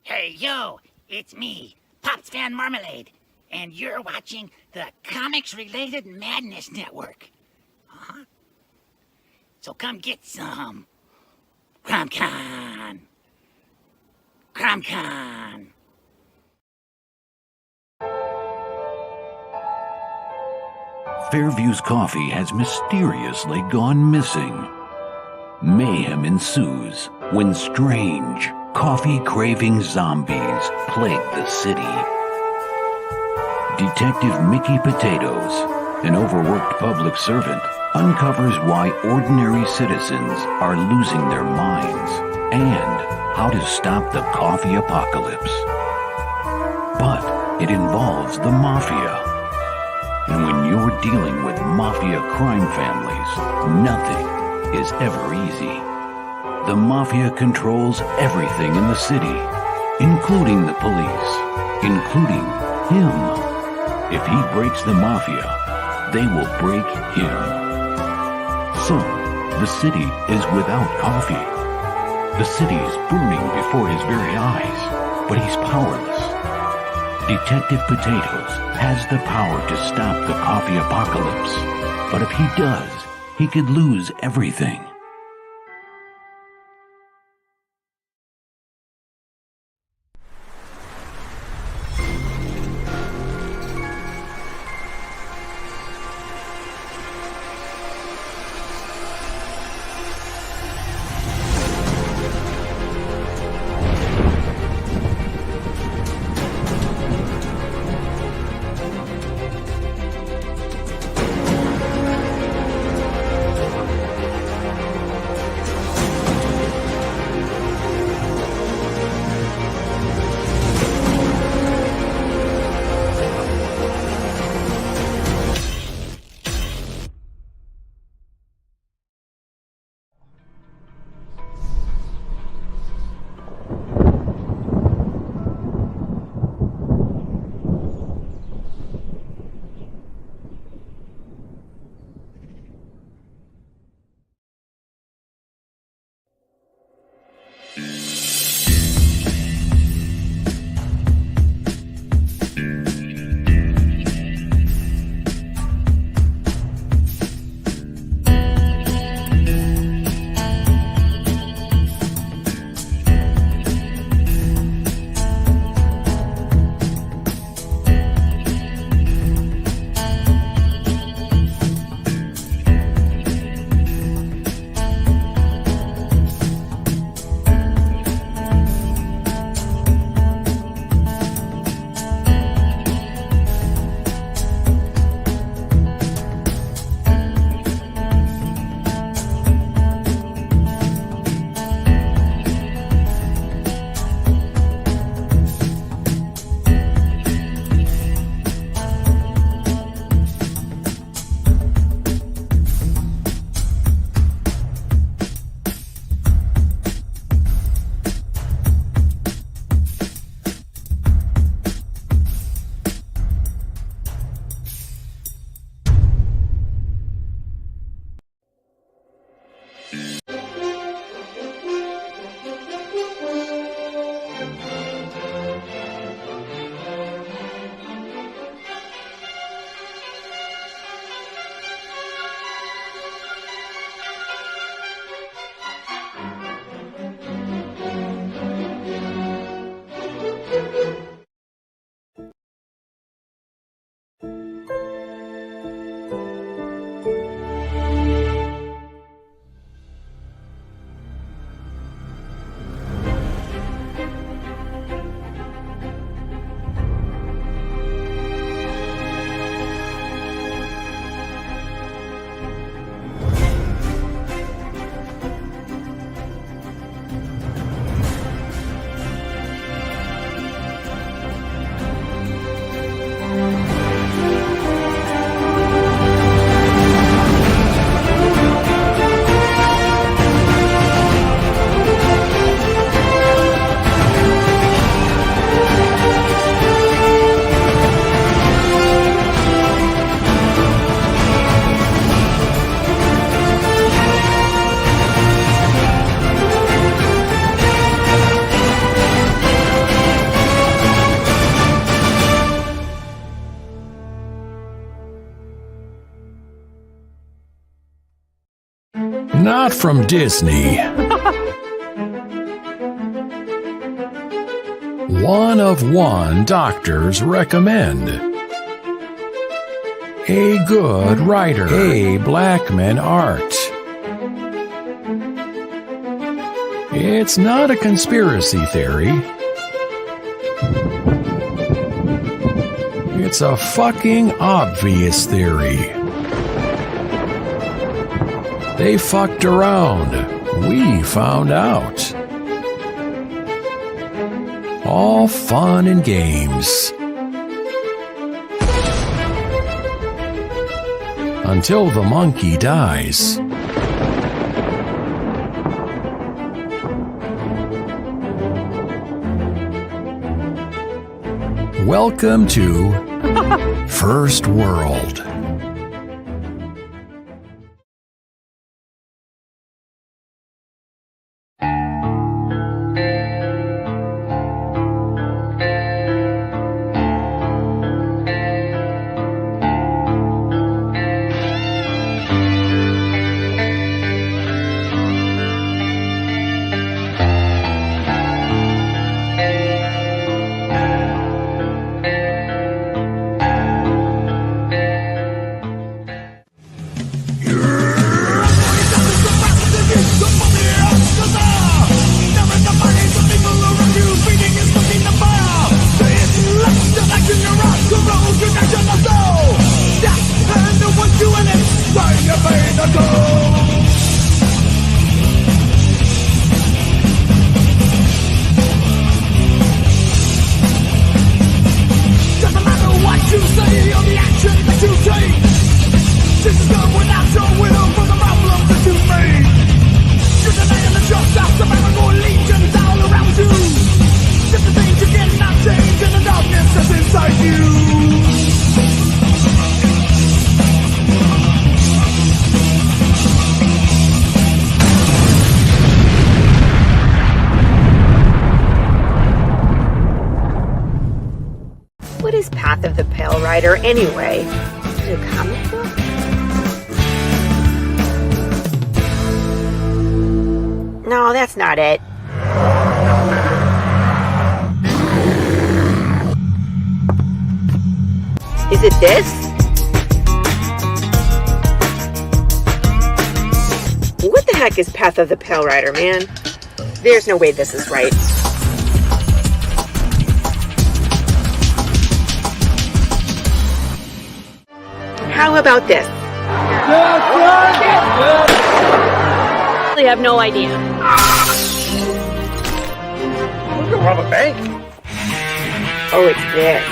Hey, yo, it's me, Pops Van Marmalade, and you're watching the Comics-Related Madness Network. Uh-huh. So come get some. CromCon. CromCon. Fairview's coffee has mysteriously gone missing. Mayhem ensues when strange, coffee-craving zombies plague the city. Detective Mickey Potatoes, an overworked public servant, uncovers why ordinary citizens are losing their minds and how to stop the coffee apocalypse. But it involves the mafia. And when you're dealing with mafia crime families, nothing is ever easy. The mafia controls everything in the city, including the police, including him. If he breaks the mafia, they will break him. So, the city is without coffee. The city is burning before his very eyes, but he's powerless. Detective Potatoes has the power to stop the coffee apocalypse, but if he does, he could lose everything. Not from Disney. One of one doctors recommend. A good writer. A Blackman art. It's not a conspiracy theory. It's a fucking obvious theory. They fucked around. We found out. All fun and games. Until the monkey dies. Welcome to First World. Anyway, is it a comic book? No, that's not it. Is it this? What the heck is Path of the Pale Rider, man? There's no way this is right. How about this? I have no idea. We can rob a bank. Oh, it's this.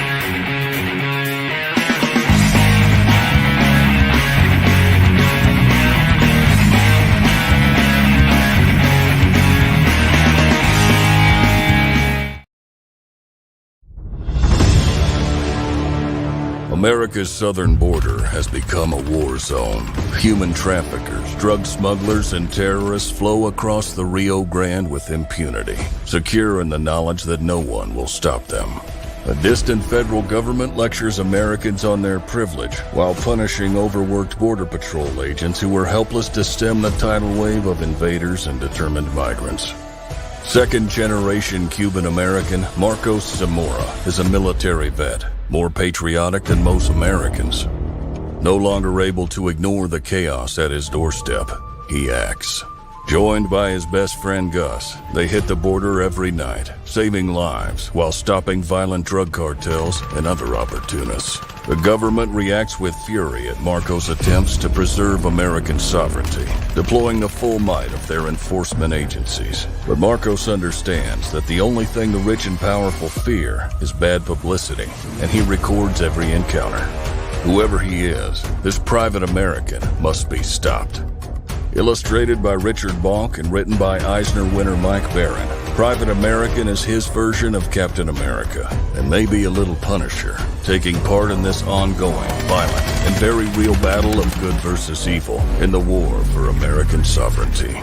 America's southern border has become a war zone. Human traffickers, drug smugglers, and terrorists flow across the Rio Grande with impunity, secure in the knowledge that no one will stop them. A distant federal government lectures Americans on their privilege while punishing overworked Border Patrol agents who were helpless to stem the tidal wave of invaders and determined migrants. Second-generation Cuban-American Marcos Zamora is a military vet, more patriotic than most Americans. No longer able to ignore the chaos at his doorstep, he acts. Joined by his best friend Gus, they hit the border every night, saving lives while stopping violent drug cartels and other opportunists. The government reacts with fury at Marcos' attempts to preserve American sovereignty, deploying the full might of their enforcement agencies. But Marcos understands that the only thing the rich and powerful fear is bad publicity, and he records every encounter. Whoever he is, this private American must be stopped. Illustrated by Richard Bonk and written by Eisner winner Mike Baron, Private American is his version of Captain America, and maybe a little Punisher, taking part in this ongoing, violent, and very real battle of good versus evil in the war for American sovereignty.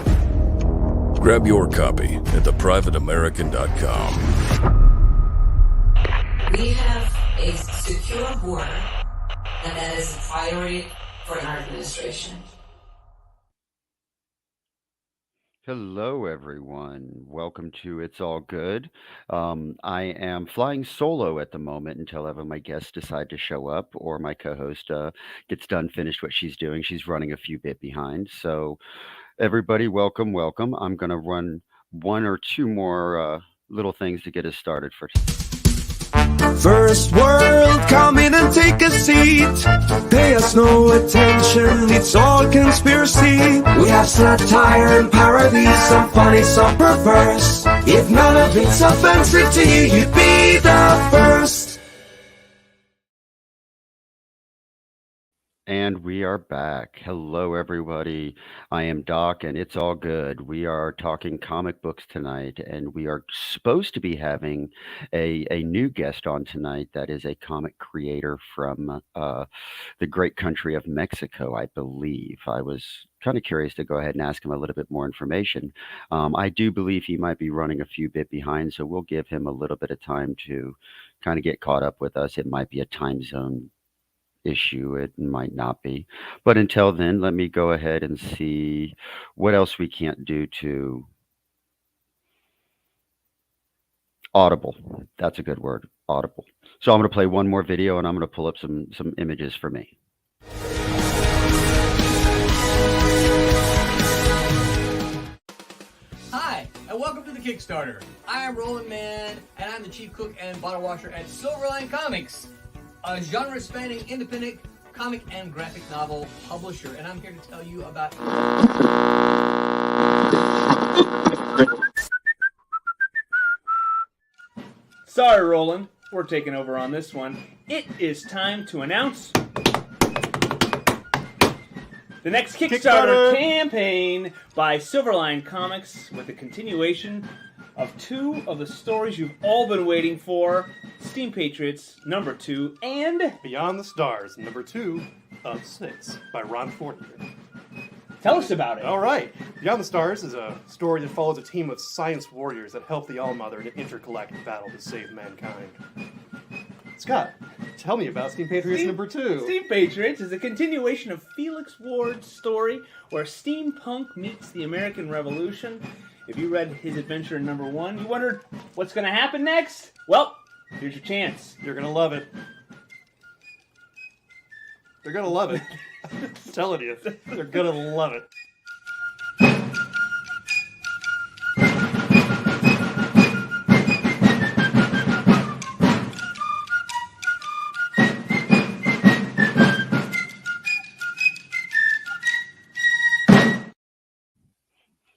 Grab your copy at theprivateamerican.com. We have a secure border, and that is a priority for our administration. Hello, everyone. Welcome to It's All Good. I am flying solo at the moment until ever my guests decide to show up or my co-host gets done, finished what she's doing. She's running a few bit behind. So, everybody, welcome, welcome. I'm going to run one or two more little things to get us started for First world, come in and take a seat. Pay us no attention, it's all conspiracy. We have satire and parody, some funny, some perverse. If none of it's offensive to you, you'd be the first. And we are back. Hello, everybody. I am Doc, and it's all good. We are talking comic books tonight, and we are supposed to be having a new guest on tonight that is a comic creator from the great country of Mexico, I believe. I was kind of curious to go ahead and ask him a little bit more information. I do believe he might be running a few bit behind, so we'll give him a little bit of time to kind of get caught up with us. It might be a time zone issue, it might not be, but until then, let me go ahead and see what else we can't do to audible. That's a good word, audible. So I'm going to play one more video and I'm going to pull up some images for me. Hi, and welcome to the Kickstarter. I am Roland Mann, and I'm the chief cook and bottle washer at Silverline Comics, a genre-spanning independent comic and graphic novel publisher, and I'm here to tell you about... Sorry, Roland. We're taking over on this one. It is time to announce the next Kickstarter campaign by Silverline Comics with a continuation of two of the stories you've all been waiting for, Steam Patriots #2 and Beyond the Stars #2 of 6 by Ron Fournier. Tell us about it. All right. Beyond the Stars is a story that follows a team of science warriors that help the All-Mother in an intergalactic battle to save mankind. Scott, tell me about Steam Patriots #2. Steam Patriots is a continuation of Felix Ward's story where steampunk meets the American Revolution. If you read his adventure in #1, you wondered what's going to happen next? Well, here's your chance. You're going to love it. They're going to love it. I'm telling you, they're going to love it.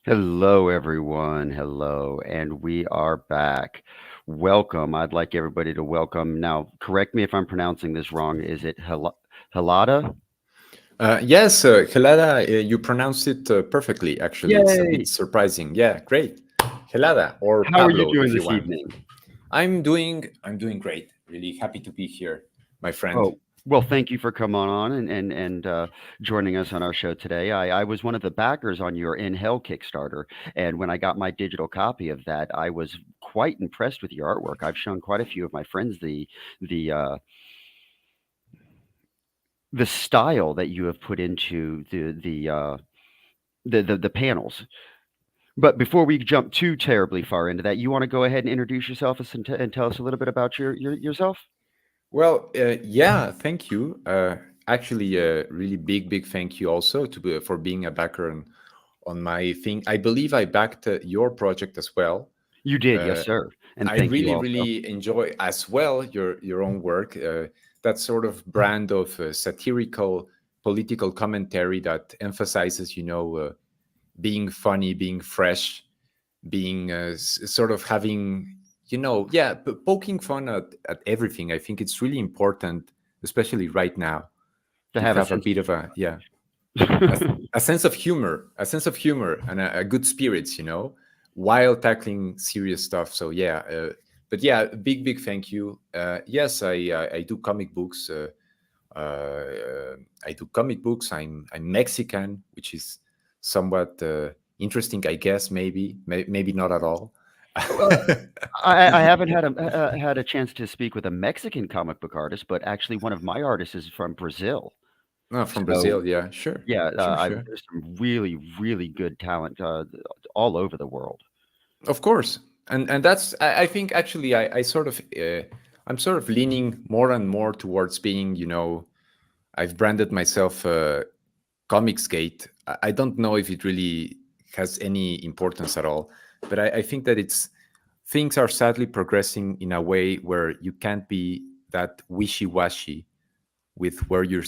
Hello, everyone. Hello, and we are back. Welcome. I'd like everybody to welcome. Now, correct me if I'm pronouncing this wrong. Is it Helada? Yes, Helada, you pronounced it perfectly, actually. It's a bit surprising. Yeah, great. Helada, or How Pablo, are you doing if you this want. evening? I'm doing great. Really happy to be here, my friend. Oh, well, thank you for coming on and joining us on our show today. I was one of the backers on your In Hell Kickstarter, and when I got my digital copy of that, I was quite impressed with your artwork. I've shown quite a few of my friends the style that you have put into the panels. But before we jump too terribly far into that, you want to go ahead and introduce yourself and tell us a little bit about yourself? Well, yeah, thank you. Actually, a really big thank you also for being a backer on my thing. I believe I backed your project as well. You did, yes, sir. And I thank you also. really enjoy as well your own work. That sort of brand of satirical political commentary that emphasizes, being funny, being fresh, being sort of having, poking fun at everything. I think it's really important, especially right now, to have a bit of a sense of humor, and a good spirits, while tackling serious stuff. So yeah, but yeah, big thank you. Yes, I do comic books. I do comic books. I'm Mexican, which is somewhat interesting, I guess. Maybe not at all. I haven't had a chance to speak with a Mexican comic book artist, but actually one of my artists is from Brazil. Oh, from So Brazil, yeah, sure, yeah, sure. there's some really, really good talent all over the world. Of course, and that's I think actually I sort of I'm sort of leaning more and more towards being, I've branded myself Comicsgate. I don't know if it really has any importance at all, but I think that things are sadly progressing in a way where you can't be that wishy-washy with where you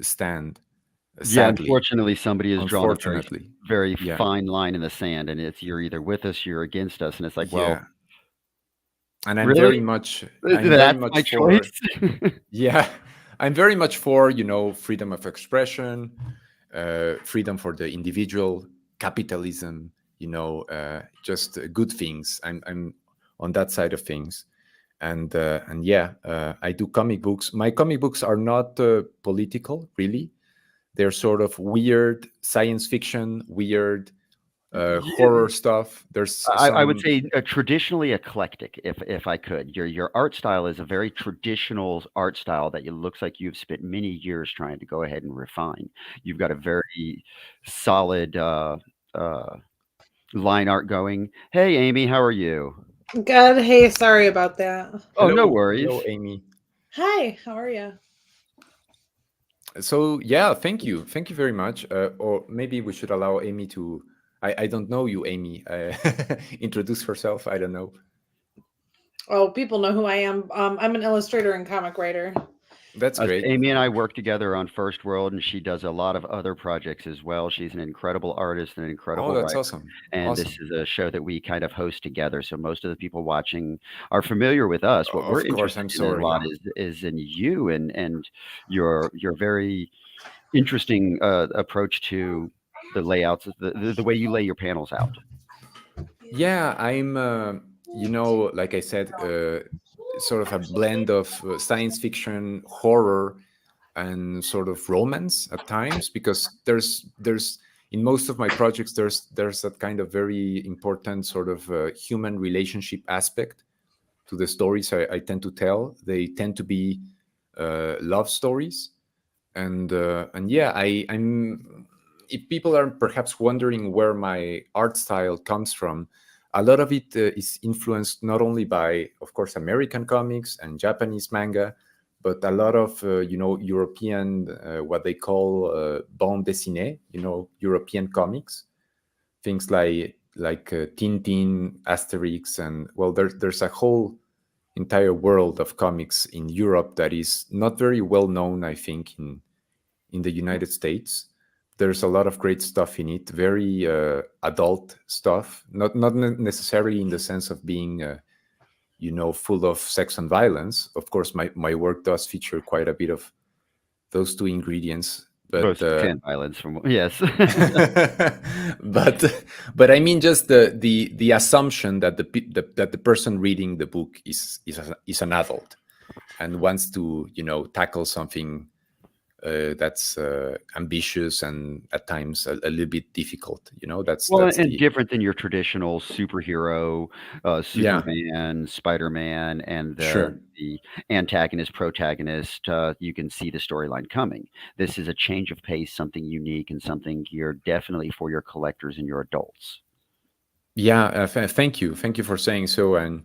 stand. Yeah, Sadly, unfortunately, somebody has drawn a very, unfortunately, very yeah, fine line in the sand, and it's you're either with us, you're against us, and it's like, well, yeah. And I'm really? very That's my much for, choice? yeah, I'm very much for, freedom of expression, freedom for the individual, capitalism, just good things. I'm on that side of things. And yeah, I do comic books. My comic books are not political, really. They're sort of weird science fiction, weird horror stuff. There's I would some, say traditionally eclectic, if I could. Your art style is a very traditional art style that it looks like you've spent many years trying to go ahead and refine. You've got a very solid line art going. Hey, Amy, how are you? Good. Hey, sorry about that. Oh, no hello, worries. Amy. Hi, how are you? So yeah, thank you very much. Or maybe we should allow Amy to. I don't know you, Amy. Introduce herself. I don't know. Oh, people know who I am. I'm an illustrator and comic writer. That's great. Amy and I work together on First World, and she does a lot of other projects as well. She's an incredible artist and an incredible Oh, that's writer. awesome. And this is a show that we kind of host together. So most of the people watching are familiar with us. What we're Of course, I'm interested in a sorry. lot is in you and your very interesting approach to the layouts, the way you lay your panels out. Yeah, I'm. Like I said, sort of a blend of science fiction, horror, and sort of romance at times, because there's in most of my projects there's that kind of very important sort of human relationship aspect to the stories I tend to tell. They tend to be love stories, and yeah, I'm. If people are perhaps wondering where my art style comes from, a lot of it is influenced not only by, of course, American comics and Japanese manga, but a lot of European, what they call bande dessinée, European comics, things like Tintin, Asterix, and well, there's a whole entire world of comics in Europe that is not very well known, I think, in the United States. There's a lot of great stuff in it, very adult stuff, not necessarily in the sense of being full of sex and violence. Of course, my work does feature quite a bit of those two ingredients, but Both sex and violence, from yes. but I mean, just the assumption that that the person reading the book is an adult and wants to tackle something that's ambitious and at times a little bit difficult. That's Different than your traditional superhero, Superman, Spider-Man, and the antagonist, protagonist. You can see the storyline coming. This is a change of pace, something unique, and something geared definitely for your collectors and your adults. Yeah, thank you for saying so. And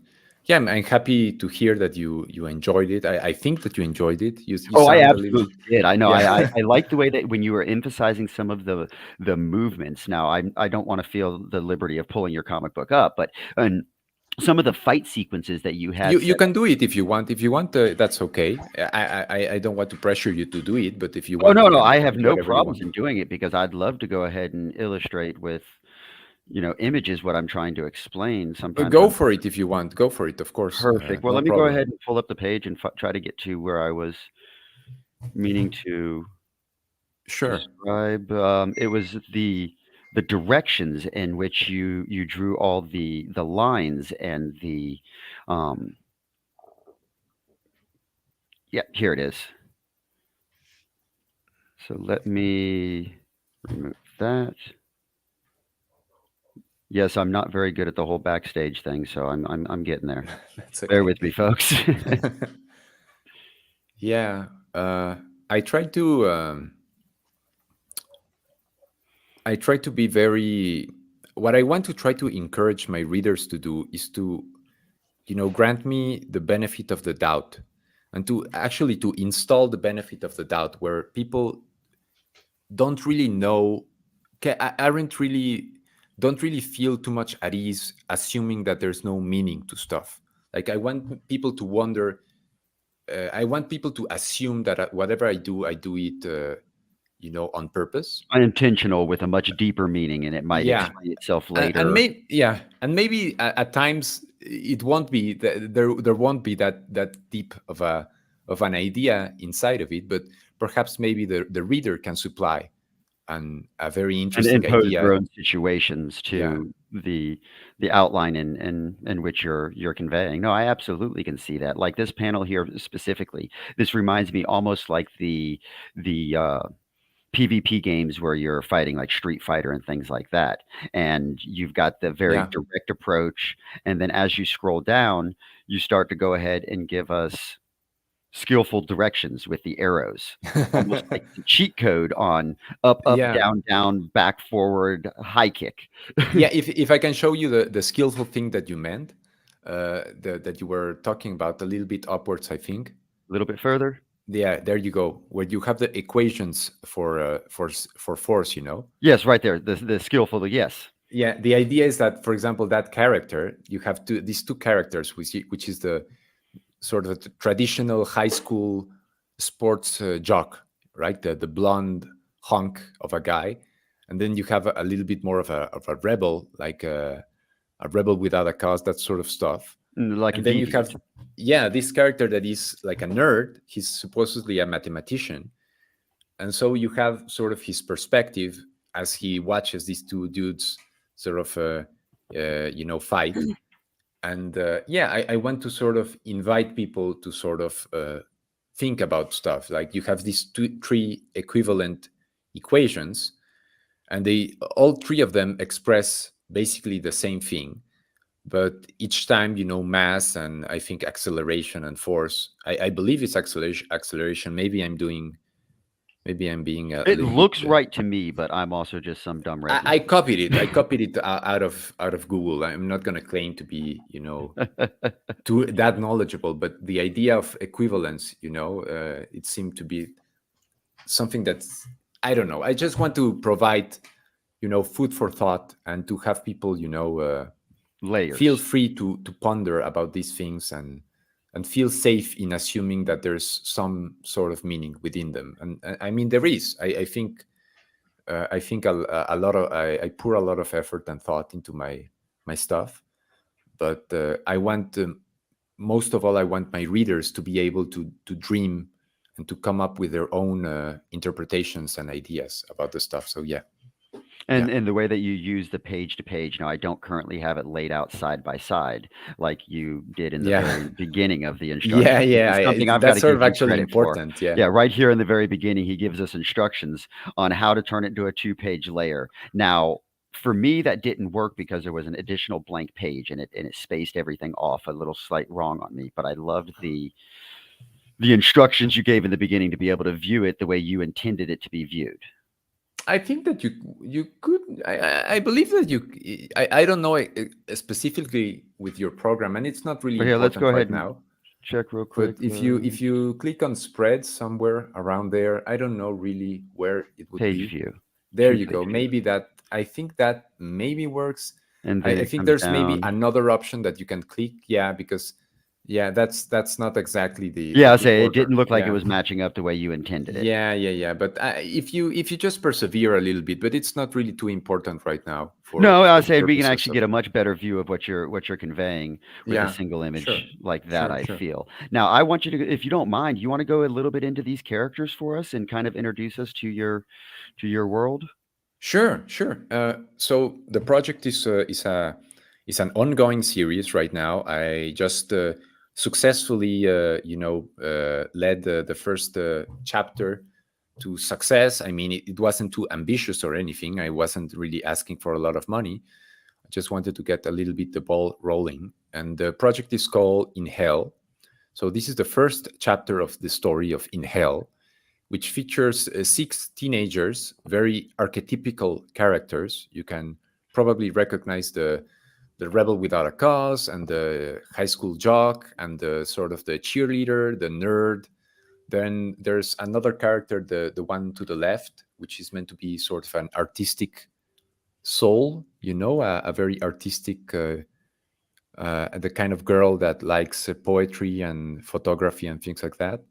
yeah, I'm happy to hear that you enjoyed it. I think that you enjoyed it. I absolutely did. I know. Yeah. I like the way that when you were emphasizing some of the movements. Now, I don't want to feel the liberty of pulling your comic book up, but some of the fight sequences that you had. You can do it if you want. If you want, that's okay. I don't want to pressure you to do it, but if you want. Oh no, I have no problems in doing it because I'd love to go ahead and illustrate with images what I'm trying to explain. Sometimes go for it if you want. Go for it, of course. Perfect. Well, let me go ahead and pull up the page and try to get to where I was meaning to describe. It was the directions in which you drew all the lines and the yeah, here it is. So let me remove that. Yes, I'm not very good at the whole backstage thing, so I'm getting there. Okay. Bear with me, folks. Yeah. I try to be very. What I want to try to encourage my readers to do is to, grant me the benefit of the doubt, and to actually to install the benefit of the doubt where people don't really know, aren't really, don't really feel too much at ease assuming that there's no meaning to stuff. Like I want people to wonder. I want people to assume that whatever I do it, on purpose, unintentional, with a much deeper meaning, and it might explain itself later. And maybe at times it won't be there won't be that deep of an idea inside of it, but perhaps maybe the reader can supply a very interesting and impose idea. their own situations to the outline in which you're conveying. No, I absolutely can see that. Like this panel here specifically, this reminds me almost like the PvP games where you're fighting like Street Fighter and things like that. And you've got the very direct approach. And then as you scroll down, you start to go ahead and give us skillful directions with the arrows, almost like the cheat code on up, down, down, back, forward, high kick. If I can show you the skillful thing that you meant, that you were talking about a little bit upwards, I think. A little bit further. Yeah, there you go. Where you have the equations for force, Yes, right there. The skillful, yes. Yeah, the idea is that, for example, that character, you have these two characters, which is the sort of the traditional high school sports jock, right? The blonde hunk of a guy, and then you have a little bit more of a rebel, like a rebel without a cause, that sort of stuff. Like, and then you have this character that is like a nerd. He's supposedly a mathematician, and so you have sort of his perspective as he watches these two dudes sort of fight. And I want to sort of invite people to sort of think about stuff. Like you have these three equivalent equations, and all three of them express basically the same thing. But each time, mass and I think acceleration and force. I believe it's acceleration. Maybe I'm being. It looks right to me, but I'm also just some dumb redneck. I copied it. I copied it out of Google. I'm not going to claim to be, that knowledgeable. But the idea of equivalence, it seemed to be something that's, I don't know. I just want to provide, food for thought, and to have people, layers. Feel free to ponder about these things and feel safe in assuming that there's some sort of meaning within them. And I mean, there is. I think a lot of I pour a lot of effort and thought into my stuff, but I want most of all, I want my readers to be able to dream and to come up with their own interpretations and ideas about the stuff. So And the way that you use the page to page. Now, I don't currently have it laid out side by side like you did in the very beginning of the instructions. Something I've that's sort of actually important. Yeah, right here in the very beginning, he gives us instructions on how to turn it into a 2-page layer. Now, for me, that didn't work because there was an additional blank page, and it spaced everything off a little slight wrong on me. But I loved the instructions you gave in the beginning to be able to view it the way you intended it to be viewed. I think that you could. I believe that I don't know specifically with your program, and it's not really. But here, let's go ahead now. Check real quick. But if you click on spread somewhere around there, I don't know really where it would page be. View. There you go. Maybe that. I think that maybe works. And I think there's maybe another option that you can click. Yeah, because. Yeah, that's not exactly the. Yeah, I say it didn't look like it was matching up the way you intended it. Yeah. But if you just persevere a little bit, but it's not really too important right now. No, I say we can actually get a much better view of what you're conveying with a single image like that. I feel. Now, I want you to, if you don't mind, you want to go a little bit into these characters for us and kind of introduce us to your world. Sure. So the project is an ongoing series right now. I just successfully, led the first chapter to success. I mean, it wasn't too ambitious or anything. I wasn't really asking for a lot of money. I just wanted to get a little bit the ball rolling. And the project is called In Hell. So this is the first chapter of the story of In Hell. which features 6 teenagers, very archetypical characters. You can probably recognize the rebel without a cause, and the high school jock, and the sort of the cheerleader, the nerd. Then there's another character, the one to the left, which is meant to be sort of an artistic soul, a very artistic, the kind of girl that likes poetry and photography and things like that.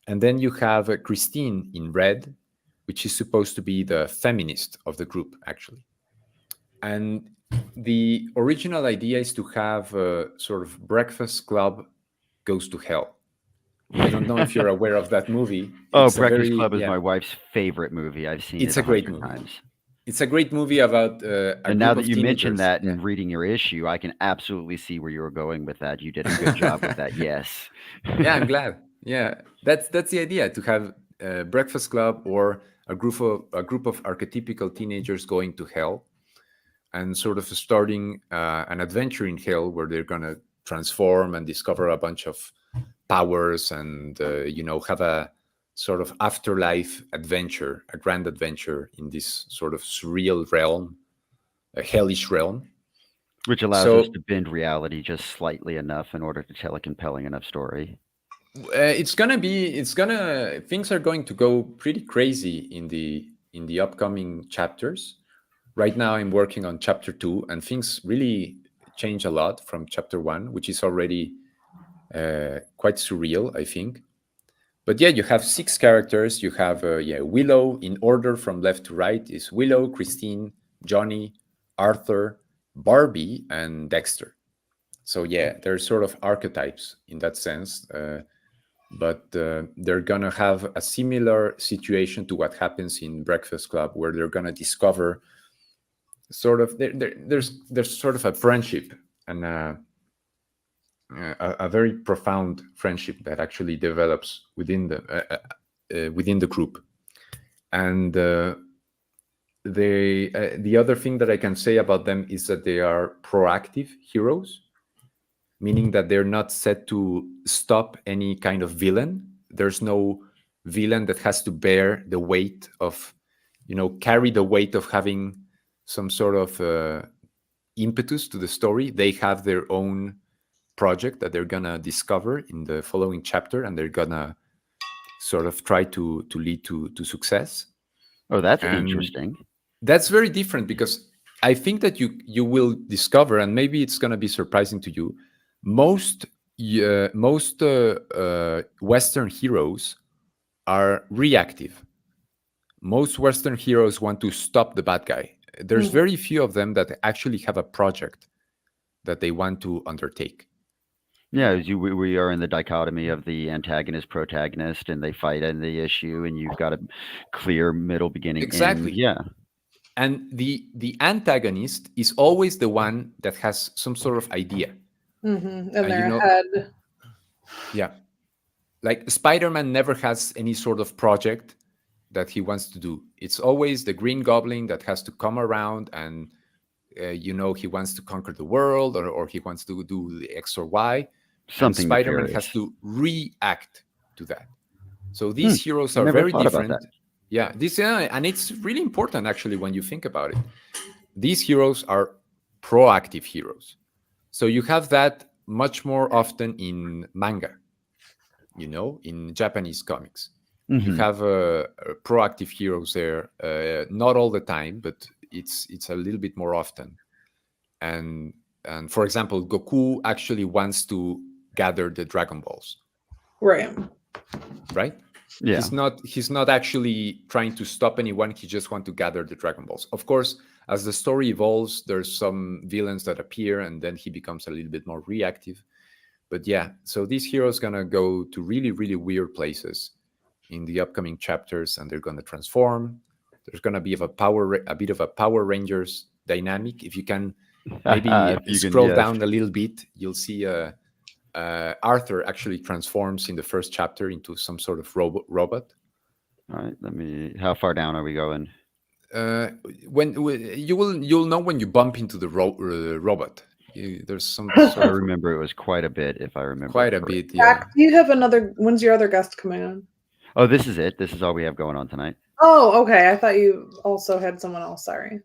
And then you have Christine in red, which is supposed to be the feminist of the group, actually. And the original idea is to have a sort of Breakfast Club Goes to Hell. I don't know if you're aware of that movie. Oh, Breakfast Club is my wife's favorite movie. I've seen it a great movie. times. It's a great movie about and now that you mentioned that and reading your issue, I can absolutely see where you were going with that. You did a good job with that. Yes. Yeah, I'm glad. Yeah, that's the idea, to have a Breakfast Club or a group of archetypical teenagers going to hell and sort of starting an adventure in hell where they're going to transform and discover a bunch of powers and have a sort of afterlife adventure, a grand adventure in this sort of surreal realm, a hellish realm. Which allows us to bend reality just slightly enough in order to tell a compelling enough story. Things are going to go pretty crazy in the upcoming chapters. Right now I'm working on chapter 2, and things really change a lot from chapter 1, which is already quite surreal, I think. But yeah, you have 6 characters. You have Willow, in order from left to right is Willow, Christine, Johnny, Arthur, Barbie, and Dexter. So yeah, they're sort of archetypes in that sense. But they're going to have a similar situation to what happens in Breakfast Club, where they're going to discover sort of, there's sort of a friendship and a very profound friendship that actually develops within the group. And the other thing that I can say about them is that they are proactive heroes, meaning that they're not set to stop any kind of villain. There's no villain that has to bear the weight of, carry the weight of having some sort of impetus to the story. They have their own project that they're gonna discover in the following chapter, and they're gonna sort of try to lead to success. Oh, that's interesting. That's very different, because I think that you will discover, and maybe it's gonna be surprising to you, most Western heroes are reactive. Most Western heroes want to stop the bad guy. There's very few of them that actually have a project that they want to undertake. Yeah, we are in the dichotomy of the antagonist, protagonist, and they fight in the issue, and you've got a clear middle, beginning, exactly. End. Yeah. And the antagonist is always the one that has some sort of idea. In their head. Yeah. Like Spider-Man never has any sort of project that he wants to do. It's always the Green Goblin that has to come around and, he wants to conquer the world, or he wants to do the X or Y. Something Spider-Man nefarious. has to react to that. So these heroes are very different. Yeah, and it's really important, actually, when you think about it. These heroes are proactive heroes. So you have that much more often in manga, in Japanese comics. You have proactive heroes there, not all the time, but it's a little bit more often. And for example, Goku actually wants to gather the Dragon Balls. Right? Yeah. He's not actually trying to stop anyone. He just wants to gather the Dragon Balls. Of course, as the story evolves, there's some villains that appear, and then he becomes a little bit more reactive. But yeah, so these heroes gonna go to really, really weird places in the upcoming chapters, and they're gonna transform. There's gonna be a bit of a Power Rangers dynamic. If you can maybe scroll down a little bit, you'll see Arthur actually transforms in the first chapter into some sort of robot. All right, how far down are we going? When you'll know when you bump into the robot. There's some. I remember it was quite a bit, if I remember. Quite a bit, yeah. Jack, do you have when's your other guest coming on? Oh, this is it. This is all we have going on tonight. Oh, okay. I thought you also had someone else. Sorry.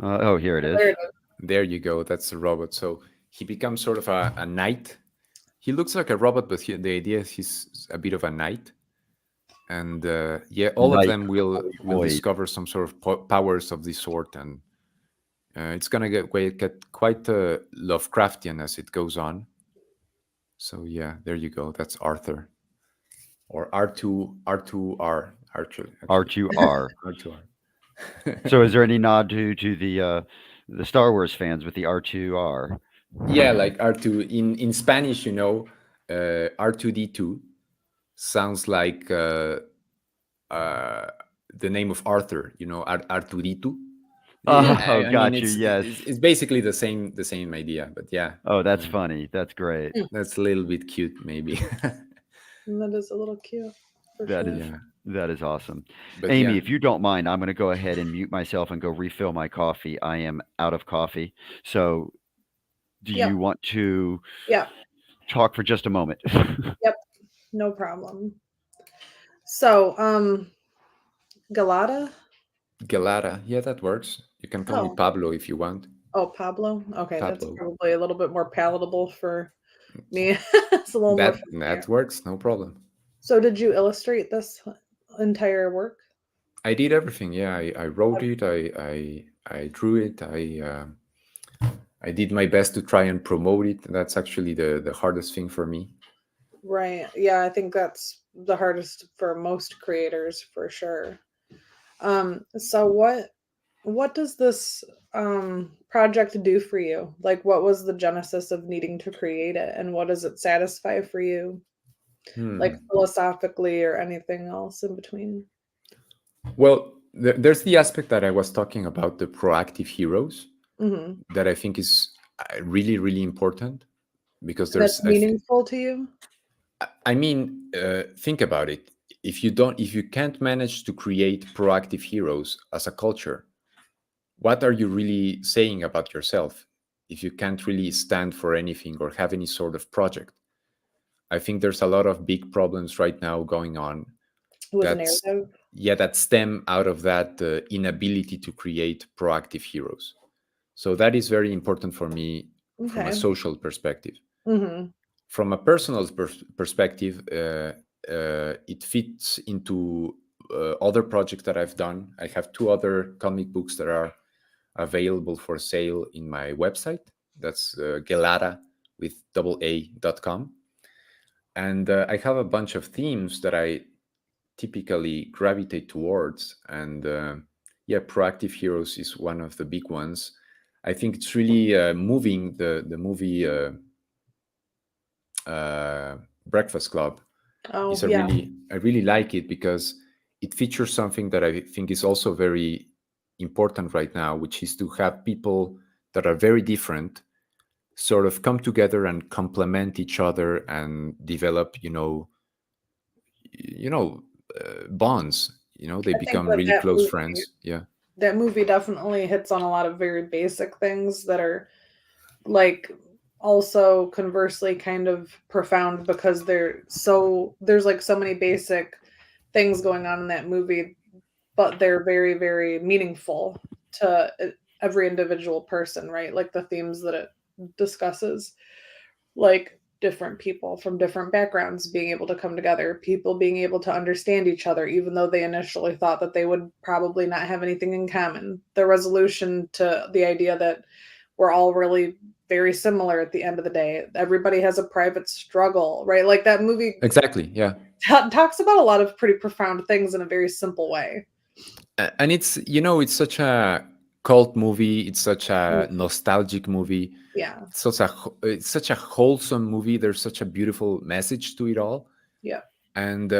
Oh, here it is. There it is. There you go. That's the robot. So he becomes sort of a knight. He looks like a robot, but the idea is he's a bit of a knight. And all of them will discover some sort of powers of this sort, and it's gonna get quite Lovecraftian as it goes on. So yeah, there you go. That's Arthur, or R2R. R2R. R2R. So is there any nod to the Star Wars fans with the R2R? Yeah, like R2 in Spanish, R2D2 sounds like the name of Arthur, Arturito. Got you. Yes, it's basically the same idea, but yeah. Oh, that's funny. That's great. That's a little bit cute, maybe. That is a little cute. That is awesome. But Amy, yeah. if you don't mind, I'm going to go ahead and mute myself and go refill my coffee. I am out of coffee. So do you want to talk for just a moment? Yep. No problem. So, Galata? Galata. Yeah, that works. You can call me Pablo if you want. Oh, Pablo? Okay, Pablo. that's probably a little bit more palatable for me. It's a little more that works, no problem. So did you illustrate this entire work? I did everything. Yeah, I wrote it. I drew it. I did my best to try and promote it. That's actually the hardest thing for me. Right. Yeah, I think that's the hardest for most creators, for sure. So what does this project do for you? Like, what was the genesis of needing to create it, and what does it satisfy for you? Like philosophically or anything else in between? Well, there's the aspect that I was talking about, the proactive heroes, that I think is really, really important, because that's meaningful to you. I mean, think about it. If you can't manage to create proactive heroes as a culture, what are you really saying about yourself? If you can't really stand for anything or have any sort of project, I think there's a lot of big problems right now going on that stem out of that inability to create proactive heroes. So that is very important for me from a social perspective. From a personal perspective, it fits into other projects that I've done. I have 2 other comic books that are available for sale in my website. That's Galata with AA.com. And I have a bunch of themes that I typically gravitate towards. And proactive heroes is one of the big ones. I think it's really moving. The movie Breakfast Club is I really like it, because it features something that I think is also very important right now, which is to have people that are very different sort of come together and complement each other and develop, bonds. They become really close friends. Yeah. That movie definitely hits on a lot of very basic things that are like also conversely kind of profound, because there's like so many basic things going on in that movie, but they're very, very meaningful to every individual person, right? Like the themes that it discusses, like different people from different backgrounds being able to come together, people being able to understand each other, even though they initially thought that they would probably not have anything in common. The resolution to the idea that we're all really very similar at the end of the day. Everybody has a private struggle, right? Like that movie. Exactly. Yeah. Talks about a lot of pretty profound things in a very simple way. And it's such a cult movie. It's such a nostalgic movie. Yeah. It's such a wholesome movie. There's such a beautiful message to it all. Yeah. And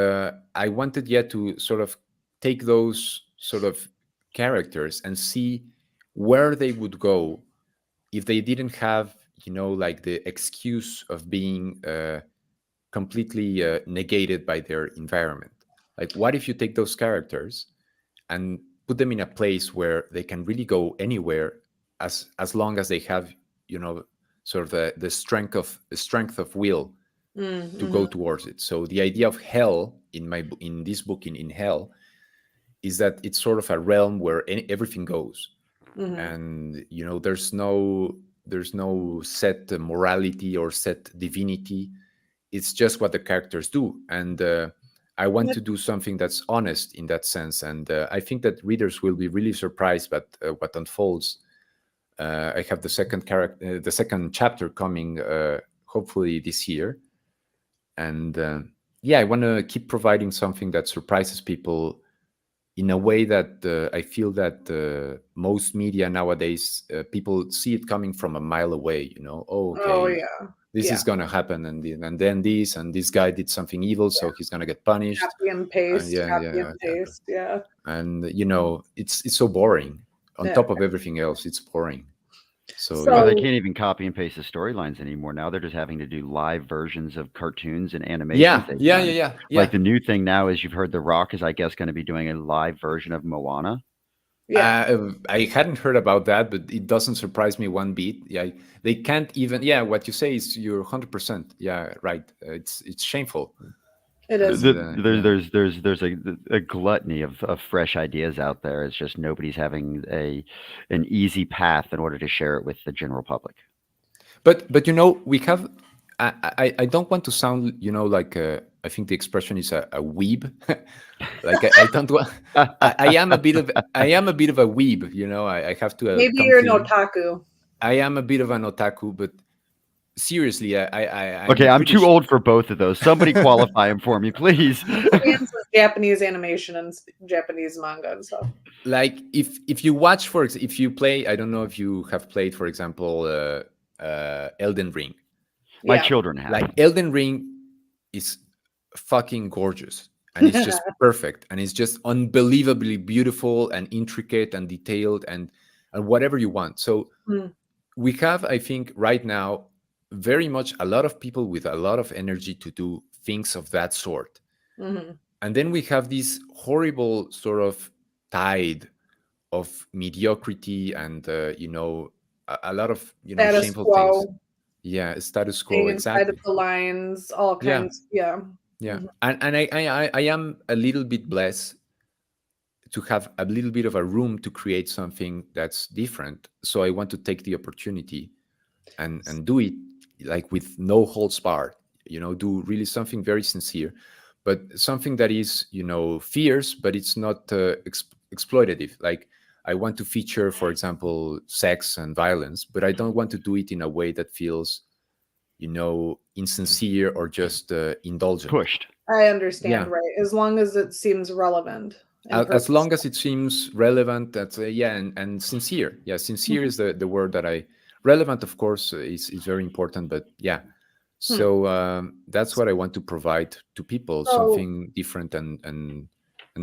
I wanted to sort of take those sort of characters and see where they would go if they didn't have, like the excuse of being completely negated by their environment. Like, what if you take those characters and put them in a place where they can really go anywhere, as long as they have, sort of the strength of will to go towards it. So the idea of hell in this book in hell is that it's sort of a realm where everything goes, and there's no set morality or set divinity. It's just what the characters do, and I want to do something that's honest in that sense, and I think that readers will be really surprised by what unfolds. I have the second chapter coming hopefully this year, and I want to keep providing something that surprises people in a way that I feel that most media nowadays, people see it coming from a mile away. This is going to happen, and then this guy did something evil, so he's going to get punished. Copy and paste, yeah. And it's so boring. On top of everything else, it's boring. So they can't even copy and paste the storylines anymore. Now they're just having to do live versions of cartoons and animations. Yeah. Like the new thing now is, you've heard The Rock is, I guess, going to be doing a live version of Moana. I hadn't heard about that, but it doesn't surprise me one bit. They can't even. What you say is, you're 100%. Yeah, right. It's shameful. It is. There's a gluttony of fresh ideas out there. It's just nobody's having an easy path in order to share it with the general public. But we have. I don't want to sound like I think the expression is a weeb. Like I don't want. I am a bit of a weeb. I have to. Maybe you're an otaku. I am a bit of an otaku, but seriously, I'm too old for both of those. Somebody qualify him for me, please. Japanese animation and Japanese manga and stuff. Like if you watch, if you play, I don't know if you have played, for example, Elden Ring. My children have. Like Elden Ring is fucking gorgeous, and it's just perfect, and it's just unbelievably beautiful and intricate and detailed and whatever you want. So we have, I think, right now, very much a lot of people with a lot of energy to do things of that sort. And then we have this horrible sort of tide of mediocrity and a lot of status shameful quo. things. Yeah, status quo. Staying Exactly. inside of the lines, all kinds. Yeah. And I am a little bit blessed to have a little bit of a room to create something that's different. So I want to take the opportunity and do it like with no holds barred, do really something very sincere, but something that is, fierce, but it's not exploitative. Like I want to feature, for example, sex and violence, but I don't want to do it in a way that feels, insincere or just indulgent. Pushed. I understand, right? As long as it seems relevant. As long as it seems relevant, that's and sincere. Yeah, sincere is the word that I. Relevant, of course, is very important, but so that's what I want to provide to people, something different and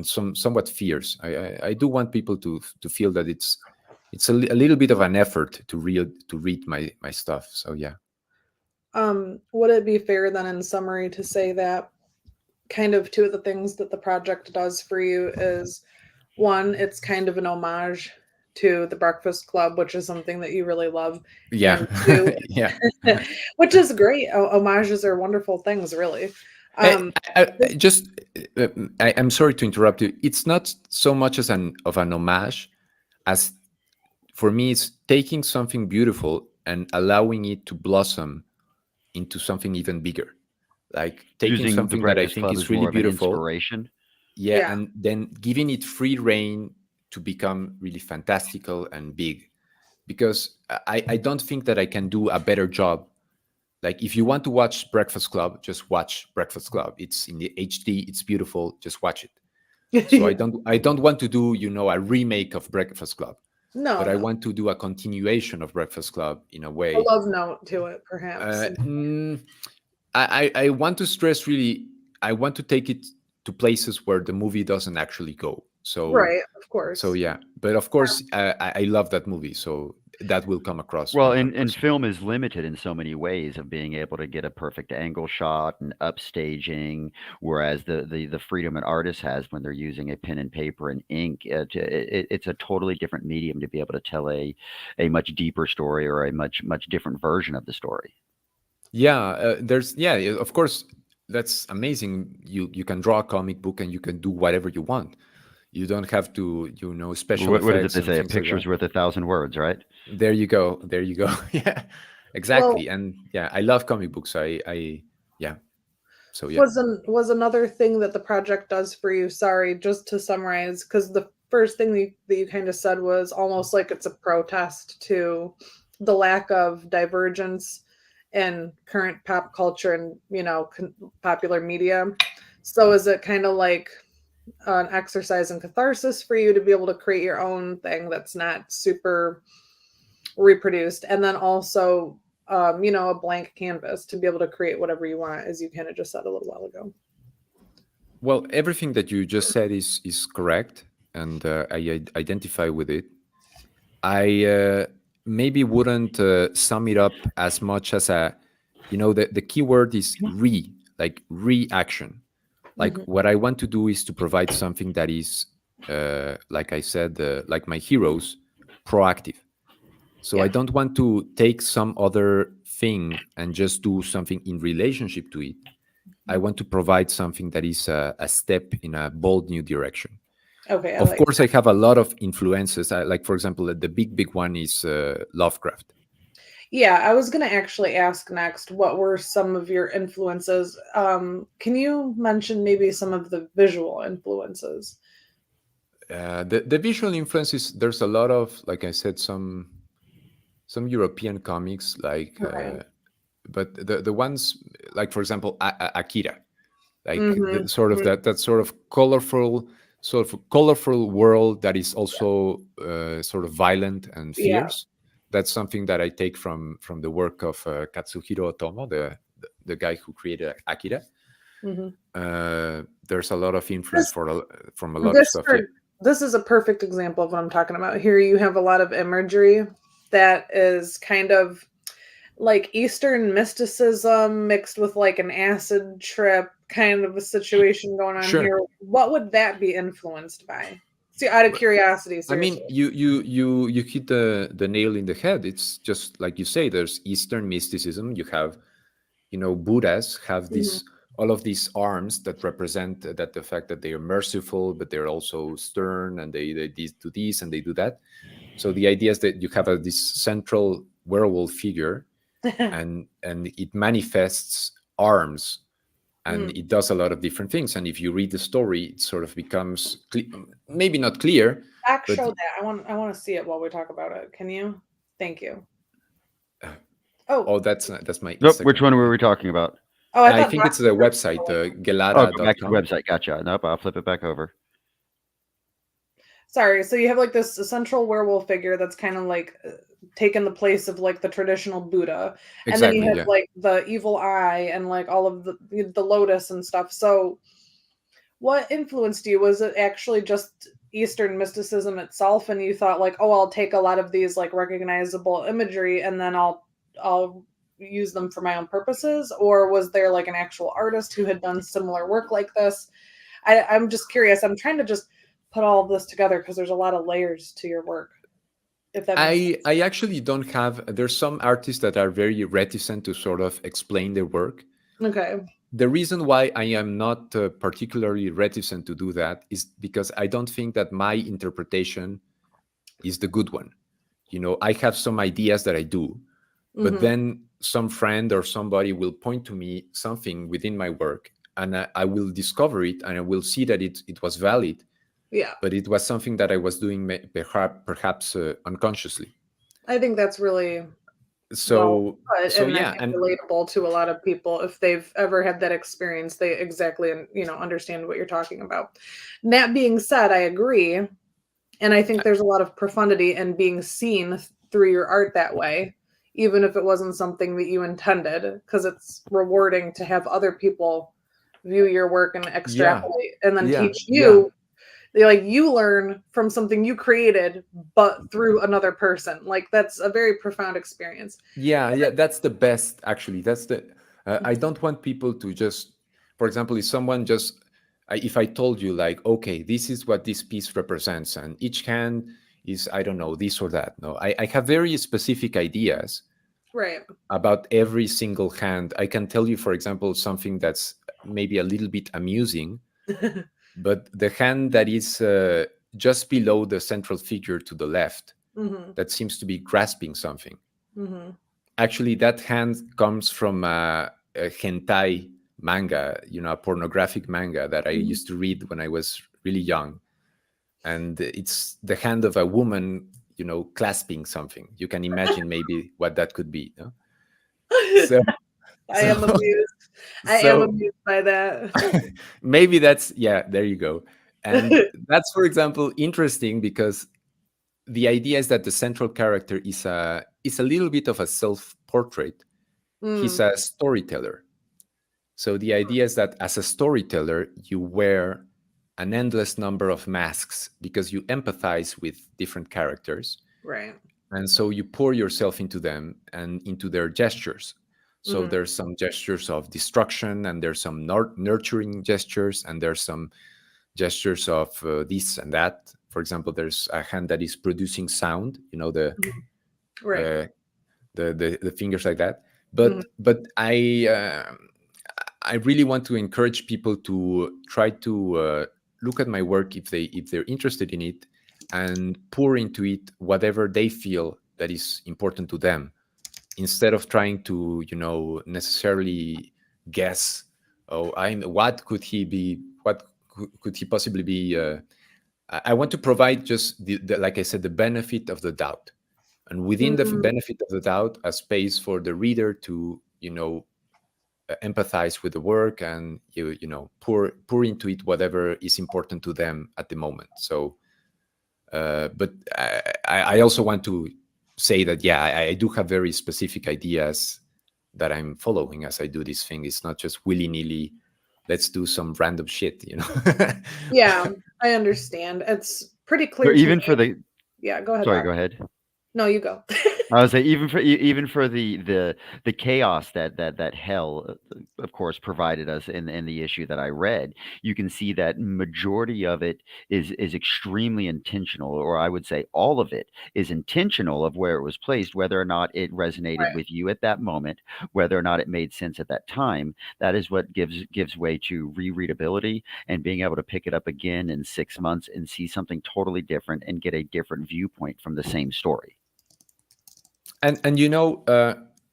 somewhat fierce. I do want people to feel that it's a little bit of an effort to read my stuff. So would it be fair then, in summary, to say that kind of two of the things that the project does for you is, one, it's kind of an homage to The Breakfast Club, which is something that you really love. Yeah. Two, Yeah. Which is great. Homages are wonderful things, really. I'm sorry to interrupt you. It's not so much as an homage as, for me, it's taking something beautiful and allowing it to blossom into something even bigger. Like taking Using something that I think is really beautiful. Inspiration. Yeah, and then giving it free reign to become really fantastical and big, because I don't think that I can do a better job. Like if you want to watch Breakfast Club, just watch Breakfast Club. It's in the HD, it's beautiful, just watch it. So I don't want to do a remake of Breakfast Club. No, but I want to do a continuation of Breakfast Club in a way. A love note to it, perhaps. I want to stress really, I want to take it to places where the movie doesn't actually go. So right, of course. So but of course I love that movie, so that will come across. Well, and film is limited in so many ways of being able to get a perfect angle shot and upstaging, whereas the freedom an artist has when they're using a pen and paper and ink, it's a totally different medium to be able to tell a much deeper story or a much different version of the story. Of course, that's amazing. You can draw a comic book and you can do whatever you want. You don't have to, special What is it effects they and say? A things like picture's that. worth 1,000 words, right? There you go. Yeah, exactly. And yeah, I love comic books. Yeah. So yeah. Was another thing that the project does for you, sorry, just to summarize, because the first thing that you kind of said was almost like it's a protest to the lack of divergence in current pop culture and, popular media. So is it kind of like an exercise in catharsis for you to be able to create your own thing that's not super reproduced, and then also a blank canvas to be able to create whatever you want, as you kind of just said a little while ago? Well, everything that you just said is correct, and I identify with it. I maybe wouldn't sum it up as much as the key word is like reaction. Like what I want to do is to provide something that is, like I said, like my heroes, proactive. So I don't want to take some other thing and just do something in relationship to it. I want to provide something that is a step in a bold new direction. Okay. Of course, I have a lot of influences. Like, for example, the big one is Lovecraft. Yeah, I was going to actually ask next, what were some of your influences? Can you mention maybe some of the visual influences? The visual influences, there's a lot of, like I said, some European comics, like, but the ones, like, for example, Akira, like that sort of colorful world that is also sort of violent and fierce. That's something that I take from the work of Katsuhiro Otomo, the guy who created Akira. There's a lot of influence from a lot of stuff. This is a perfect example of what I'm talking about. Here you have a lot of imagery that is kind of like Eastern mysticism mixed with like an acid trip kind of a situation going on here. What would that be influenced by? See, out of curiosity, seriously. I mean, you hit the nail in the head. It's just like you say, there's Eastern mysticism. You have, Buddhas have this all of these arms that represent that the fact that they are merciful, but they're also stern, and they do this and they do that. So the idea is that you have this central werewolf figure, and it manifests arms, and it does a lot of different things. And if you read the story, it sort of becomes maybe not clear. Show that. I want to see it while we talk about it. Can you? Thank you. That's my. Nope, which one were we talking about? Oh, I think it's the website, Gelara.com. Go back to the website. Gotcha. Nope, I'll flip it back over. Sorry. So you have like this central werewolf figure that's kind of like taken the place of like the traditional Buddha, and then you have like the evil eye and like all of the lotus and stuff. So what influenced you? Was it actually just Eastern mysticism itself, and you thought like, oh, I'll take a lot of these like recognizable imagery and then I'll use them for my own purposes? Or was there like an actual artist who had done similar work like this? I'm just curious. I'm trying to just put all of this together because there's a lot of layers to your work. If that makes sense. I actually don't have. There's some artists that are very reticent to sort of explain their work. Okay. The reason why I am not particularly reticent to do that is because I don't think that my interpretation is the good one. I have some ideas that I do, but then some friend or somebody will point to me something within my work, and I will discover it, and I will see that it was valid. Yeah. But it was something that I was doing perhaps unconsciously. I think that's really and relatable to a lot of people. If they've ever had that experience, they exactly understand what you're talking about. That being said, I agree, and I think there's a lot of profundity in being seen through your art that way, even if it wasn't something that you intended, because it's rewarding to have other people view your work and extrapolate and then teach you. Like you learn from something you created, but through another person. Like that's a very profound experience. Yeah, that's the best. Actually, that's the. I don't want people to just, for example, if I told you like, okay, this is what this piece represents, and each hand is, I don't know, this or that. No, I have very specific ideas, Right. about every single hand. I can tell you, for example, something that's maybe a little bit amusing, but the hand that is just below the central figure to the left, that seems to be grasping something. Actually, that hand comes from a hentai manga, a pornographic manga that I used to read when I was really young. And it's the hand of a woman, clasping something. You can imagine maybe what that could be. No? I am amused. I am amused by that. Maybe that's, there you go. And that's, for example, interesting because the idea is that the central character is a little bit of a self-portrait. He's a storyteller. So the idea is that as a storyteller, you wear an endless number of masks because you empathize with different characters. Right. And so you pour yourself into them and into their gestures. So there's some gestures of destruction, and there's some nurturing gestures, and there's some gestures of this and that. For example, there's a hand that is producing sound, the fingers like that. But I really want to encourage people to try to look at my work if they're interested in it, and pour into it whatever they feel that is important to them, instead of trying to necessarily guess, what could he be, what could he possibly be. I want to provide just like I said, the benefit of the doubt, and within the benefit of the doubt, a space for the reader to empathize with the work and pour into it whatever is important to them at the moment. So but I also want to say that I do have very specific ideas that I'm following as I do this thing. It's not just willy-nilly, let's do some random shit, Yeah, I understand. It's pretty clear. So even for the go ahead. Sorry, go ahead. No, you go. I was saying, even for the chaos that Hell, of course, provided us in the issue that I read, you can see that majority of it is extremely intentional, or I would say all of it is intentional of where it was placed, whether or not it resonated with you at that moment, whether or not it made sense at that time. That is what gives way to rereadability and being able to pick it up again in 6 months and see something totally different and get a different viewpoint from the same story. And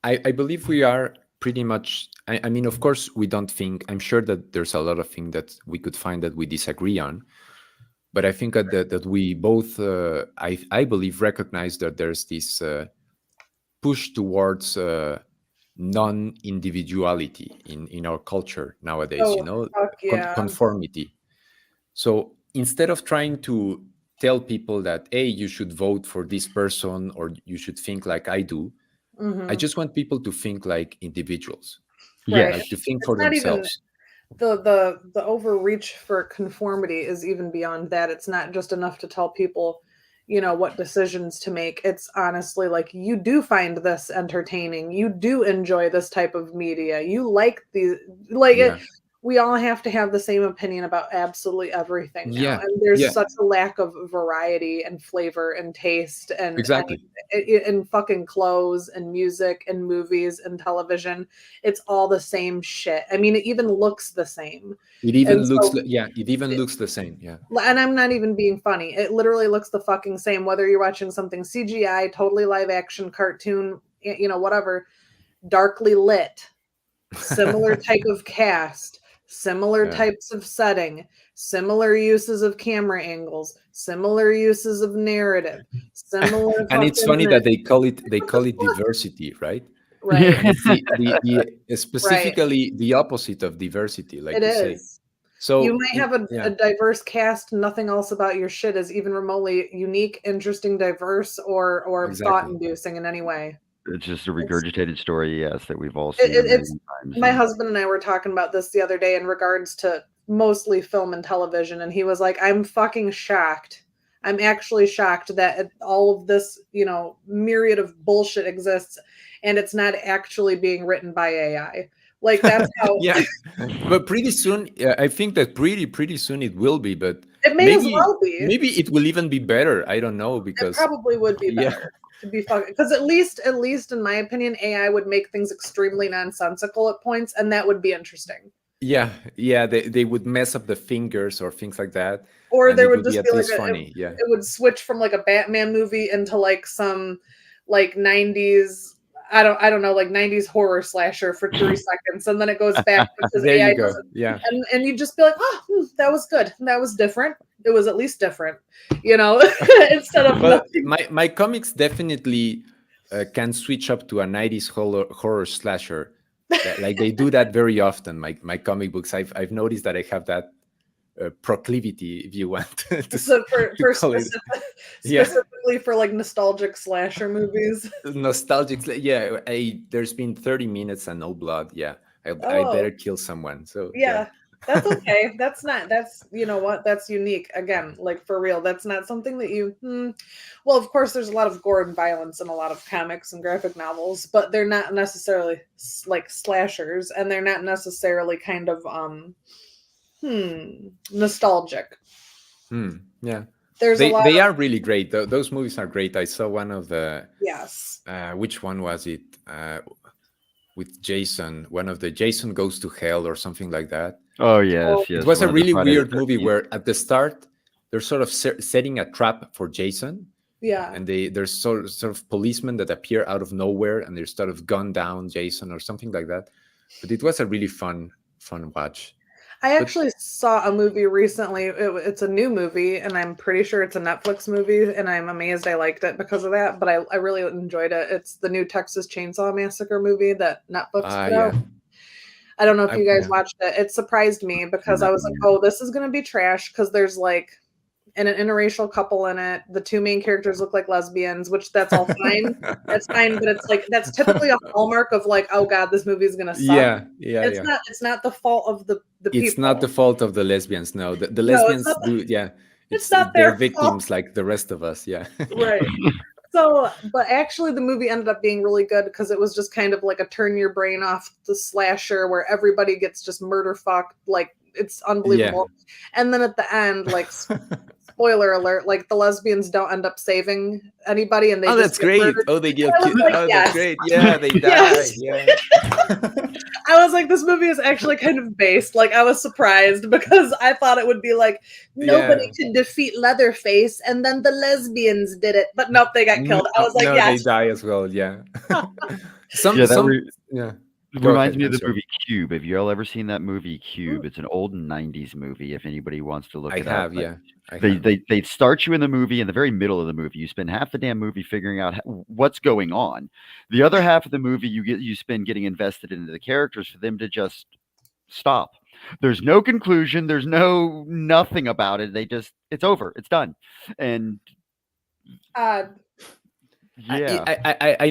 I believe we are pretty much, I mean, of course, we don't think, I'm sure that there's a lot of things that we could find that we disagree on, but I think that we both, I believe, recognize that there's this push towards non-individuality in our culture nowadays, conformity. So instead of trying to tell people that, hey, you should vote for this person or you should think like I do, I just want people to think like individuals. Like to think for themselves. The overreach for conformity is even beyond that. It's not just enough to tell people, what decisions to make. It's honestly like, you do find this entertaining. You do enjoy this type of media. You like these, we all have to have the same opinion about absolutely everything now. And there's such a lack of variety and flavor and taste and and fucking clothes and music and movies and television. It's all the same shit. I mean, it even looks the same. It even looks the same. Yeah. And I'm not even being funny. It literally looks the fucking same, whether you're watching something CGI, totally live action, cartoon, whatever, darkly lit, similar type of cast, similar types of setting, similar uses of camera angles, similar uses of narrative, similar. And it's funny that they call it diversity, right? Right. It's specifically the opposite of diversity, like it you is. say. So you might have a diverse cast. Nothing else about your shit is even remotely unique, interesting, diverse, or thought-inducing in any way. It's just a regurgitated story, yes, that we've all seen many times. My husband and I were talking about this the other day in regards to mostly film and television, and he was like, I'm fucking shocked. I'm actually shocked that all of this, myriad of bullshit exists, and it's not actually being written by AI. Like, that's how... But pretty soon, I think that pretty soon it will be, but It may as well be. Maybe it will even be better. I don't know, It because probably would be better. To be fucking, because at least in my opinion, AI would make things extremely nonsensical at points, and that would be interesting. yeah, they would mess up the fingers or things like that, Or and there it would would just be at be like least funny. Yeah, it would switch from like a Batman movie into like some like 90s, I don't know, like 90s horror slasher for 3 seconds, and then it goes back because there AI you go. doesn't. Yeah, And you'd just be like, oh, that was good. That was different. It was at least different, you know, instead of but nothing. my comics definitely can switch up to a 90s horror slasher. Like they do that very often. My comic books, I've noticed that I have that proclivity, if you want to, So for call it. specifically for like nostalgic slasher movies. Nostalgic. Yeah, there's been 30 minutes and no blood. Yeah, I better kill someone. So Yeah, that's okay. That's you know what? That's unique. Again, like for real. That's not something that you. Well, of course, there's a lot of gore and violence in a lot of comics and graphic novels, but they're not necessarily like slashers, and they're not necessarily kind of nostalgic. Yeah. They are really great. Those movies are great. I saw one of the which one was it? With Jason, one of the Jason Goes to Hell or something like that. Oh yes. It was a really weird movie where at the start they're sort of setting a trap for Jason. Yeah. And there's sort of policemen that appear out of nowhere and they sort of gun down Jason or something like that. But it was a really fun watch. I actually saw a movie recently. It's a new movie, and I'm pretty sure it's a Netflix movie, and I'm amazed I liked it because of that, but I really enjoyed it. It's the new Texas Chainsaw Massacre movie that Netflix put out. I don't know if you guys watched it. It surprised me because I was like, oh, this is going to be trash, because there's like an interracial couple in it. The 2 main characters look like lesbians, which that's all fine. That's fine, but it's like that's typically a hallmark of like, oh god, this movie is gonna suck. It's not the fault of the people. It's not the fault of the lesbians. No, the lesbians do. Yeah, it's not they're their victims fault. like the rest of us. Yeah, right. So, but actually, the movie ended up being really good because it was just kind of like a turn your brain off the slasher where everybody gets just murder fucked. Like it's unbelievable. Yeah. And then at the end, like. Spoiler alert, like the lesbians don't end up saving anybody, and they just that's great. Murdered. Oh, they get killed. Like, that's great. Yeah, they die. Yeah. I was like, this movie is actually kind of based. Like, I was surprised because I thought it would be like nobody could defeat Leatherface, and then the lesbians did it, but nope, they got killed. I was like, they die as well. Yeah. It reminds me of the movie Cube. Have you all ever seen that movie Cube? It's an old 90s movie if anybody wants to look it up. They start you in the movie in the very middle of the movie. You spend half the damn movie figuring out what's going on. The other half of the movie you spend getting invested into the characters for them to just stop. There's no conclusion. There's nothing about it. It's over. It's done. And I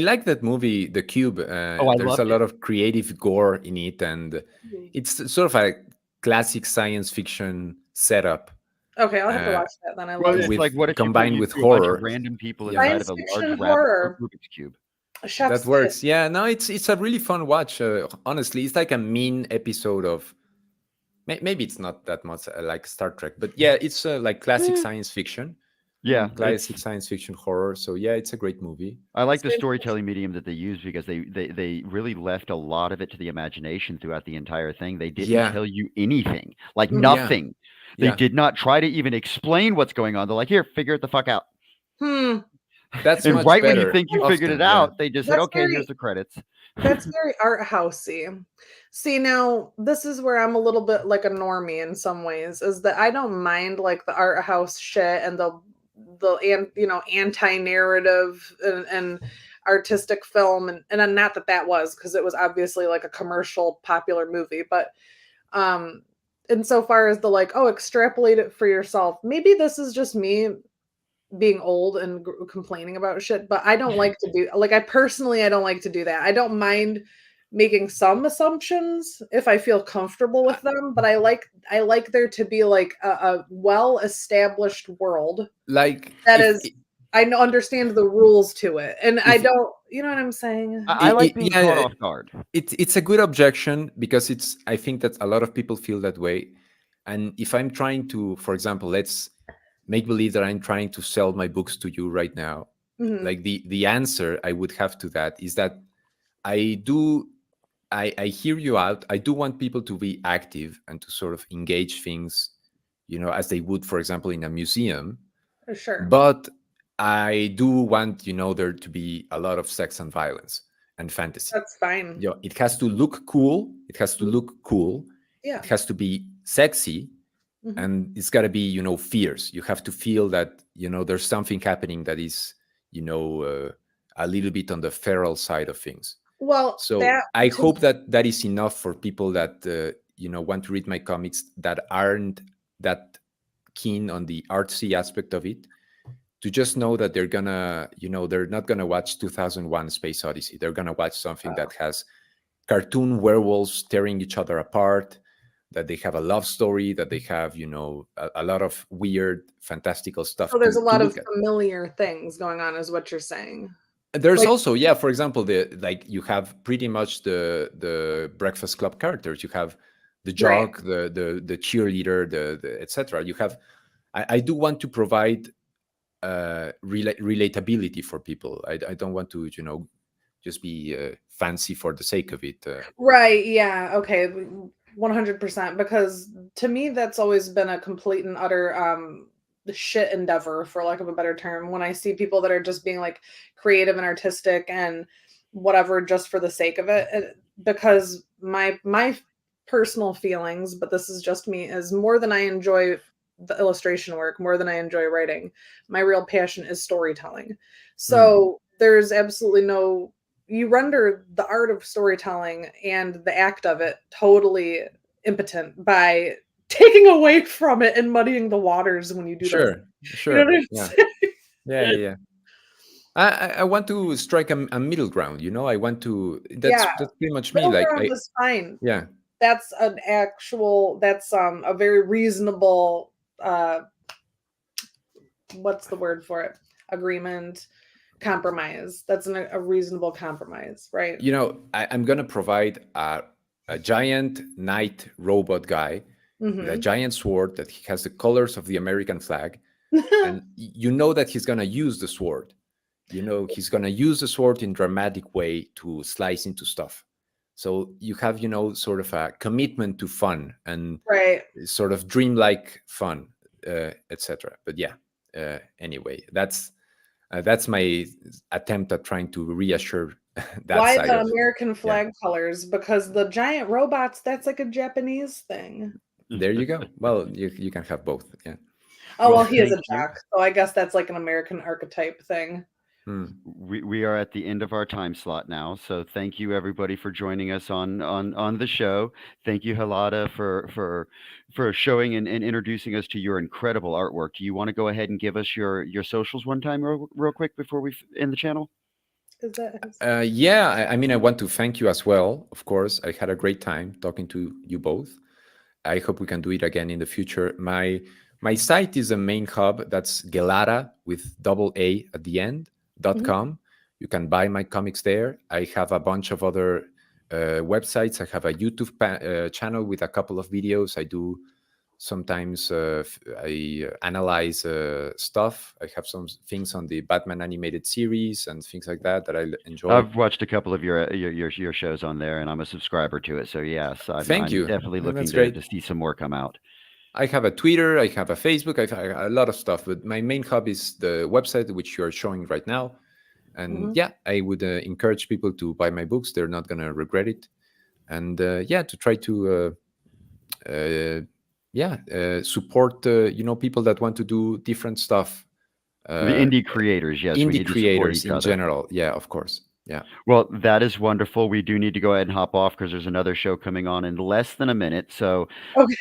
like that movie, The Cube. There's a lot of creative gore in it, and it's sort of a classic science fiction setup. Okay, I'll have to watch that then. I love it. It's like what combined with horror, random people inside of a large Rubik's cube. That works. Yeah, no, it's a really fun watch. Honestly, it's like a mean episode of. Maybe it's not that much like Star Trek, but yeah, it's like classic science fiction. Yeah, classic science fiction horror. So yeah, it's a great movie. I like the storytelling medium that they use because they really left a lot of it to the imagination throughout the entire thing. They didn't tell you anything, like nothing. They did not try to even explain what's going on. They're like, here, figure it the fuck out. That's and much right better. When you think you figured it out, they just said, okay, here's the credits. That's very art housey. See, now this is where I'm a little bit like a normie in some ways, is that I don't mind like the art house shit and the anti-narrative and artistic film and not that was, because it was obviously like a commercial popular movie, but insofar as the like, oh, extrapolate it for yourself. Maybe this is just me being old and complaining about shit, but I don't like to do like I don't like to do that. I don't mind making some assumptions if I feel comfortable with them, but I like there to be like a well-established world like that I understand the rules to it, and I don't, you know what I'm saying? I like being caught off guard. It's a good objection because I think that a lot of people feel that way. And if I'm trying to, for example, let's make believe that I'm trying to sell my books to you right now. Mhm. Like the answer I would have to that is that I hear you out. I do want people to be active and to sort of engage things, as they would, for example, in a museum. Sure. But I do want, there to be a lot of sex and violence and fantasy. That's fine. It has to look cool. It has to look cool. Yeah. It has to be sexy. Mhm. And it's got to be, fierce. You have to feel that, there's something happening that is, a little bit on the feral side of things. Well, So that I to- hope that is enough for people that, want to read my comics that aren't that keen on the artsy aspect of it, to just know that they're gonna, they're not gonna watch 2001: Space Odyssey. They're gonna watch something that has cartoon werewolves tearing each other apart, that they have a love story, that they have, a lot of weird, fantastical stuff. So there's to a lot of look at. familiar things going on, is what you're saying. There's Like- also, for example, you have pretty much the Breakfast Club characters. You have the jock, the cheerleader, the etc. You have, I do want to provide relatability for people. I don't want to, just be fancy for the sake of it. Right. Yeah. Okay. 100%. Because to me, that's always been a complete and utter shit endeavor, for lack of a better term. When I see people that are just being like creative and artistic and whatever, just for the sake of it, because my personal feelings, but this is just me, is more than I enjoy the illustration work, more than I enjoy writing, my real passion is storytelling. So there's absolutely no, you render the art of storytelling and the act of it totally impotent by taking away from it and muddying the waters when you do that. Sure. You know what I'm Yeah. saying? Yeah. I want to strike a middle ground. I want to. That's pretty much me. Middle Like, ground is fine. yeah. That's a very reasonable what's the word for it? Agreement, compromise. That's a reasonable compromise, right? I'm gonna provide a giant knight robot guy with a giant sword that he has the colors of the American flag, and that he's gonna use the sword. He's gonna use the sword in dramatic way to slice into stuff. So you have, sort of a commitment to fun and sort of dreamlike fun, etc. But anyway, that's my attempt at trying to reassure that Why side the of American flag colors? Because the giant robots, that's like a Japanese thing. There you go. Well, you can have both. Yeah. Oh, well, he is a thank you. jock, so I guess that's like an American archetype thing. We are at the end of our time slot now, so thank you everybody for joining us on the show. Thank you, Halada, for showing and introducing us to your incredible artwork. Do you want to go ahead and give us your socials one time real quick before we end the channel? Is that I want to thank you as well. Of course, I had a great time talking to you both. I hope we can do it again in the future. My site is a main hub. That's Gelada with double A at the end. .com. You can buy my comics there. I have a bunch of other websites. I have a YouTube channel with a couple of videos. I do sometimes I analyze stuff. I have some things on the Batman animated series and things like that I enjoy. I've watched a couple of your shows on there, and I'm a subscriber to it. So yes, I'm definitely looking to see some more come out. I have a Twitter, I have a Facebook, I have a lot of stuff, but my main hub is the website which you're showing right now. And I would encourage people to buy my books. They're not going to regret it. And to try to support people that want to do different stuff. The indie creators, yes. Indie creators in general, of course. Yeah. Well, that is wonderful. We do need to go ahead and hop off because there's another show coming on in less than a minute. So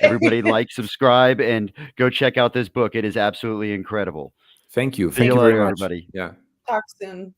everybody like, subscribe, and go check out this book. It is absolutely incredible. Thank you. Thank you very much, everybody. Yeah. Talk soon.